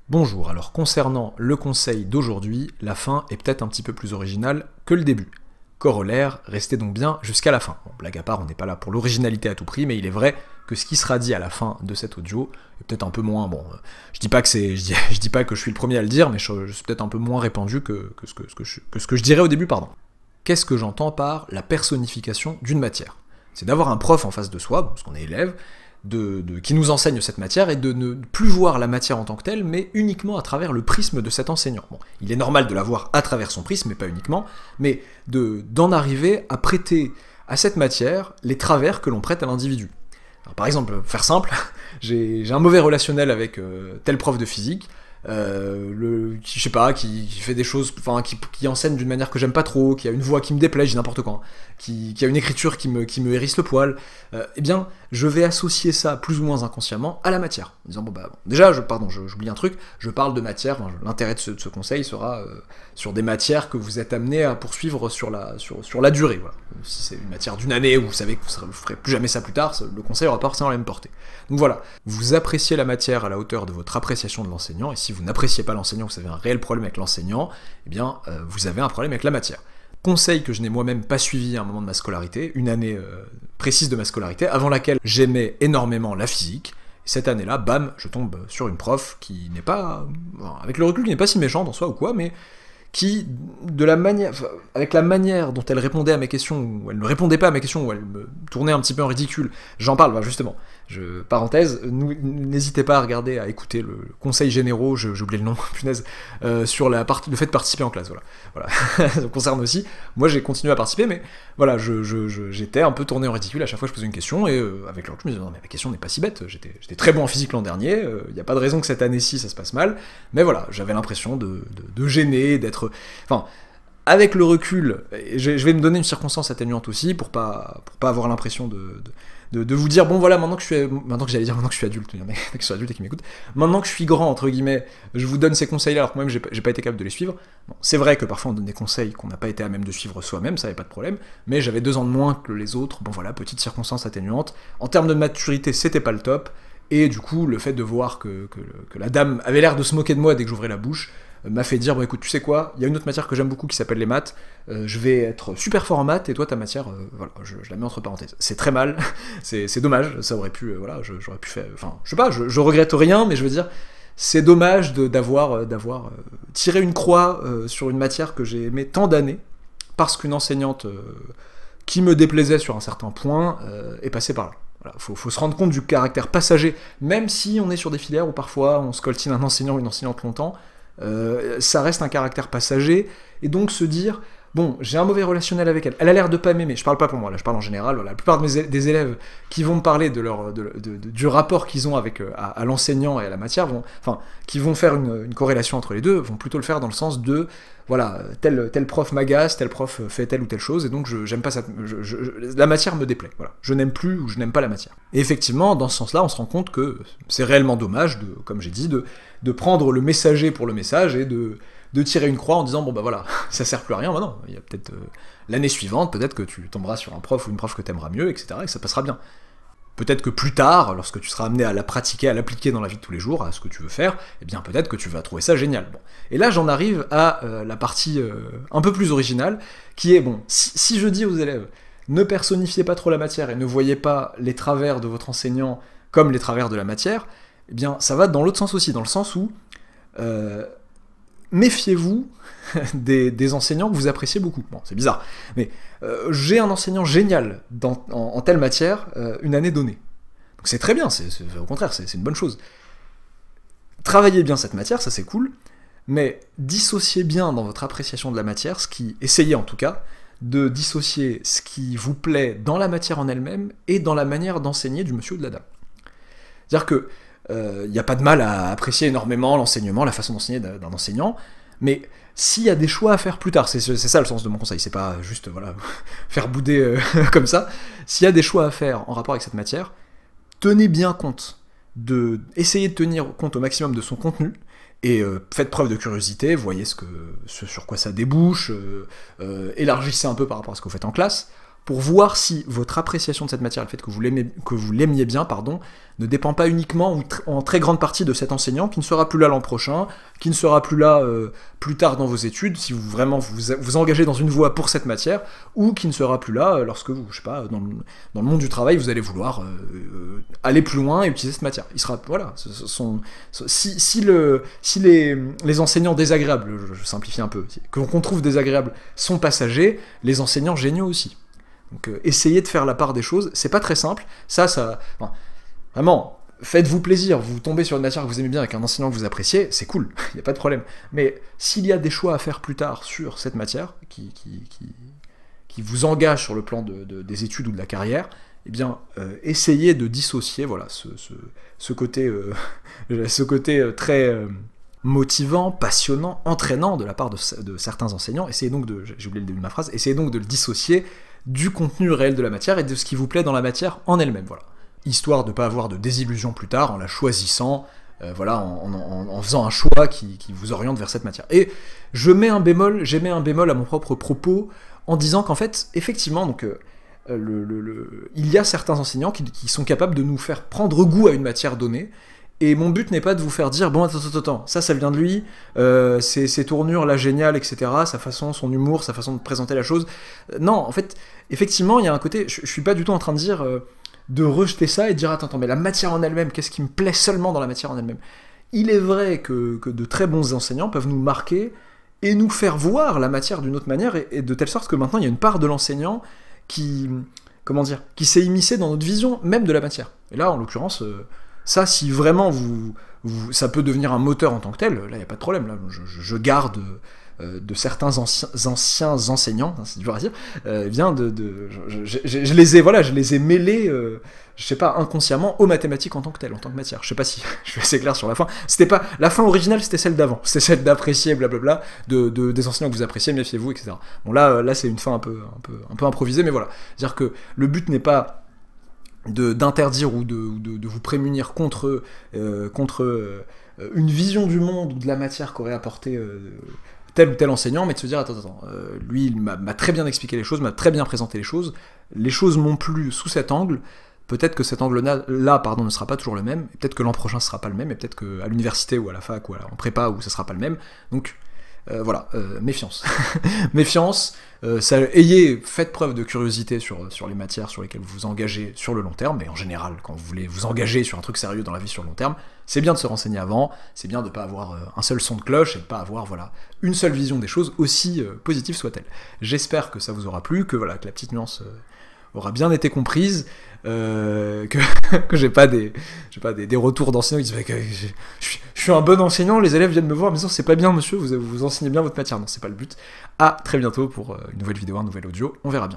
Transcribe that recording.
Bonjour, alors concernant le conseil d'aujourd'hui, la fin est peut-être un petit peu plus originale que le début. Corollaire, restez donc bien jusqu'à la fin. Bon, blague à part, on n'est pas là pour l'originalité à tout prix, mais il est vrai que ce qui sera dit à la fin de cet audio est peut-être un peu moins, bon, je dis pas que je dis pas que je suis le premier à le dire, mais je suis peut-être un peu moins répandu que ce que je dirais au début, pardon. Qu'est-ce que j'entends par la personnification d'une matière? C'est d'avoir un prof en face de soi, parce qu'on est élève, qui nous enseigne cette matière et de ne plus voir la matière en tant que telle, mais uniquement à travers le prisme de cet enseignant. Bon, il est normal de la voir à travers son prisme, mais pas uniquement, mais d'en arriver à prêter à cette matière les travers que l'on prête à l'individu. Par exemple, faire simple, j'ai un mauvais relationnel avec tel prof de physique, je sais pas, qui fait des choses, enfin, qui enseigne d'une manière que j'aime pas trop, qui a une voix qui me déplaît, j'ai n'importe quoi, qui a une écriture qui me hérisse le poil, eh bien, je vais associer ça plus ou moins inconsciemment à la matière. En disant, bon bah, bon, déjà, j'oublie un truc, je parle de matière, enfin, l'intérêt de ce conseil sera sur des matières que vous êtes amené à poursuivre sur la durée, voilà. Si c'est une matière d'une année, où vous savez que vous ferez plus jamais ça plus tard, le conseil aura pas forcément la même portée. Donc voilà, vous appréciez la matière à la hauteur de votre appréciation de l'enseignant, et si vous n'appréciez pas l'enseignant, vous avez un réel problème avec l'enseignant, eh bien, vous avez un problème avec la matière. Conseil que je n'ai moi-même pas suivi à un moment de ma scolarité, une année précise de ma scolarité, avant laquelle j'aimais énormément la physique, et cette année-là, bam, je tombe sur une prof qui n'est pas, avec le recul, qui n'est pas si méchante en soi ou quoi, mais qui, avec la manière dont elle répondait à mes questions, ou elle ne répondait pas à mes questions, ou elle me tournait un petit peu en ridicule, j'en parle, justement, parenthèse, n'hésitez pas à regarder, à écouter le conseil généraux, j'ai oublié le nom, punaise, sur le fait de participer en classe, voilà. Ça me concerne aussi, moi j'ai continué à participer, mais voilà, j'étais un peu tourné en ridicule à chaque fois que je posais une question, et avec le recul, je me disais, non mais ma question n'est pas si bête, j'étais très bon en physique l'an dernier, il n'y a pas de raison que cette année-ci ça se passe mal, mais voilà, j'avais l'impression de gêner, d'être... Enfin, avec le recul, je vais me donner une circonstance atténuante aussi, pour pas avoir l'impression de vous dire, bon voilà, maintenant que je suis adulte, il y en a qui sont adultes et qui m'écoutent, maintenant que je suis grand, entre guillemets, je vous donne ces conseils-là, alors que moi-même j'ai pas été capable de les suivre. Bon, c'est vrai que parfois on donne des conseils qu'on n'a pas été à même de suivre soi-même, ça avait pas de problème, mais j'avais 2 ans de moins que les autres, bon voilà, petite circonstance atténuante. En termes de maturité, c'était pas le top, et du coup, le fait de voir que la dame avait l'air de se moquer de moi dès que j'ouvrais la bouche, m'a fait dire, bon écoute, tu sais quoi, il y a une autre matière que j'aime beaucoup qui s'appelle les maths, je vais être super fort en maths, et toi ta matière, voilà, je la mets entre parenthèses. C'est très mal, c'est dommage, ça aurait pu, voilà, j'aurais pu faire, enfin, je sais pas, je regrette rien, mais je veux dire, c'est dommage d'avoir tiré une croix sur une matière que j'ai aimée tant d'années, parce qu'une enseignante qui me déplaisait sur un certain point est passée par là. Voilà, faut se rendre compte du caractère passager, même si on est sur des filières où parfois on scoltine un enseignant ou une enseignante longtemps, ça reste un caractère passager, et donc se dire, bon, j'ai un mauvais relationnel avec elle, elle a l'air de pas m'aimer, je parle pas pour moi, là je parle en général, voilà, la plupart des élèves qui vont me parler du rapport qu'ils ont avec à l'enseignant et à la matière, qui vont faire une corrélation entre les deux, vont plutôt le faire dans le sens de, voilà, tel prof m'agace, tel prof fait telle ou telle chose, et donc j'aime pas ça, la matière me déplaît, voilà, je n'aime plus ou je n'aime pas la matière. Et effectivement, dans ce sens-là, on se rend compte que c'est réellement dommage, comme j'ai dit, de prendre le messager pour le message et de tirer une croix en disant, bon bah voilà, ça sert plus à rien, bah non, il y a peut-être l'année suivante, peut-être que tu tomberas sur un prof ou une prof que t'aimeras mieux, etc., et que ça passera bien. Peut-être que plus tard, lorsque tu seras amené à la pratiquer, à l'appliquer dans la vie de tous les jours, à ce que tu veux faire, eh bien peut-être que tu vas trouver ça génial. Bon. Et là, j'en arrive à la partie un peu plus originale, qui est, bon, si je dis aux élèves, ne personnifiez pas trop la matière et ne voyez pas les travers de votre enseignant comme les travers de la matière, eh bien ça va dans l'autre sens aussi, dans le sens où méfiez-vous des enseignants que vous appréciez beaucoup. Bon, c'est bizarre, mais j'ai un enseignant génial en telle matière une année donnée. Donc c'est très bien, au contraire, c'est une bonne chose. Travaillez bien cette matière, ça c'est cool, mais dissociez bien dans votre appréciation de la matière, essayez en tout cas, de dissocier ce qui vous plaît dans la matière en elle-même et dans la manière d'enseigner du monsieur ou de la dame. C'est-à-dire que il n'y a pas de mal à apprécier énormément l'enseignement, la façon d'enseigner d'un enseignant, mais s'il y a des choix à faire plus tard, c'est ça le sens de mon conseil, c'est pas juste voilà, faire bouder comme ça, s'il y a des choix à faire en rapport avec cette matière, tenez bien compte, essayez de tenir compte au maximum de son contenu, et faites preuve de curiosité, voyez sur quoi ça débouche, élargissez un peu par rapport à ce que vous faites en classe, pour voir si votre appréciation de cette matière, le fait que vous l'aimiez bien, pardon, ne dépend pas uniquement ou en très grande partie de cet enseignant qui ne sera plus là l'an prochain, qui ne sera plus là plus tard dans vos études, si vous vraiment vous engagez dans une voie pour cette matière, ou qui ne sera plus là lorsque vous, je sais pas, dans le monde du travail, vous allez vouloir aller plus loin et utiliser cette matière. Il sera, voilà, si les enseignants désagréables, je simplifie un peu, qu'on trouve désagréables, sont passagers, les enseignants géniaux aussi. Donc essayez de faire la part des choses, c'est pas très simple, enfin, vraiment, faites-vous plaisir, vous tombez sur une matière que vous aimez bien avec un enseignant que vous appréciez, c'est cool, il n'y a pas de problème. Mais s'il y a des choix à faire plus tard sur cette matière, qui vous engage sur le plan des études ou de la carrière, eh bien, essayez de dissocier, voilà, ce côté très motivant, passionnant, entraînant de la part de certains enseignants, essayez donc j'ai oublié le début de ma phrase, essayez donc de le dissocier du contenu réel de la matière et de ce qui vous plaît dans la matière en elle-même, voilà. Histoire de ne pas avoir de désillusion plus tard en la choisissant, voilà, en faisant un choix qui vous oriente vers cette matière. Et j'émets un bémol à mon propre propos en disant qu'en fait, effectivement, donc, il y a certains enseignants qui sont capables de nous faire prendre goût à une matière donnée, et mon but n'est pas de vous faire dire « Bon, attends, ça vient de lui, ses tournures, là, géniales, etc., sa façon, son humour, sa façon de présenter la chose. » Non, en fait, effectivement, il y a un côté, je suis pas du tout en train de dire de rejeter ça et de dire « Attends, mais la matière en elle-même, qu'est-ce qui me plaît seulement dans la matière en elle-même » Il est vrai que de très bons enseignants peuvent nous marquer et nous faire voir la matière d'une autre manière, et de telle sorte que maintenant, il y a une part de l'enseignant qui s'est immiscée dans notre vision même de la matière. Et là, en l'occurrence... ça, si vraiment ça peut devenir un moteur en tant que tel, là, il n'y a pas de problème. Là, je garde de certains anciens enseignants, hein, c'est dur à dire, je les ai mêlés, je sais pas, inconsciemment, aux mathématiques en tant que telles, en tant que matière. Je sais pas si je suis assez clair sur la fin. C'était pas la fin originale, c'était celle d'avant. C'était celle d'apprécier, blablabla, des enseignants que vous appréciez, méfiez-vous, etc. Bon, là, c'est une fin un peu improvisée, mais voilà. C'est-à-dire que le but n'est pas d'interdire ou de vous prémunir contre une vision du monde ou de la matière qu'aurait apporté tel ou tel enseignant, mais de se dire attends, lui il m'a très bien expliqué les choses, m'a très bien présenté les choses m'ont plu sous cet angle, peut-être que cet angle-là ne sera pas toujours le même, et peut-être que l'an prochain ce sera pas le même, et peut-être qu'à l'université ou à la fac ou en prépa où ça sera pas le même, donc voilà, méfiance. Méfiance, faites preuve de curiosité sur les matières sur lesquelles vous vous engagez sur le long terme, mais en général, quand vous voulez vous engager sur un truc sérieux dans la vie sur le long terme, c'est bien de se renseigner avant, c'est bien de ne pas avoir un seul son de cloche, et de ne pas avoir une seule vision des choses, aussi positive soit-elle. J'espère que ça vous aura plu, que la petite nuance aura bien été comprise, que j'ai pas des retours d'enseignants qui disent je suis un bon enseignant, les élèves viennent me voir, mais non, c'est pas bien monsieur, vous enseignez bien votre matière. Non, c'est pas le but. À très bientôt pour une nouvelle vidéo, un nouvel audio, on verra bien.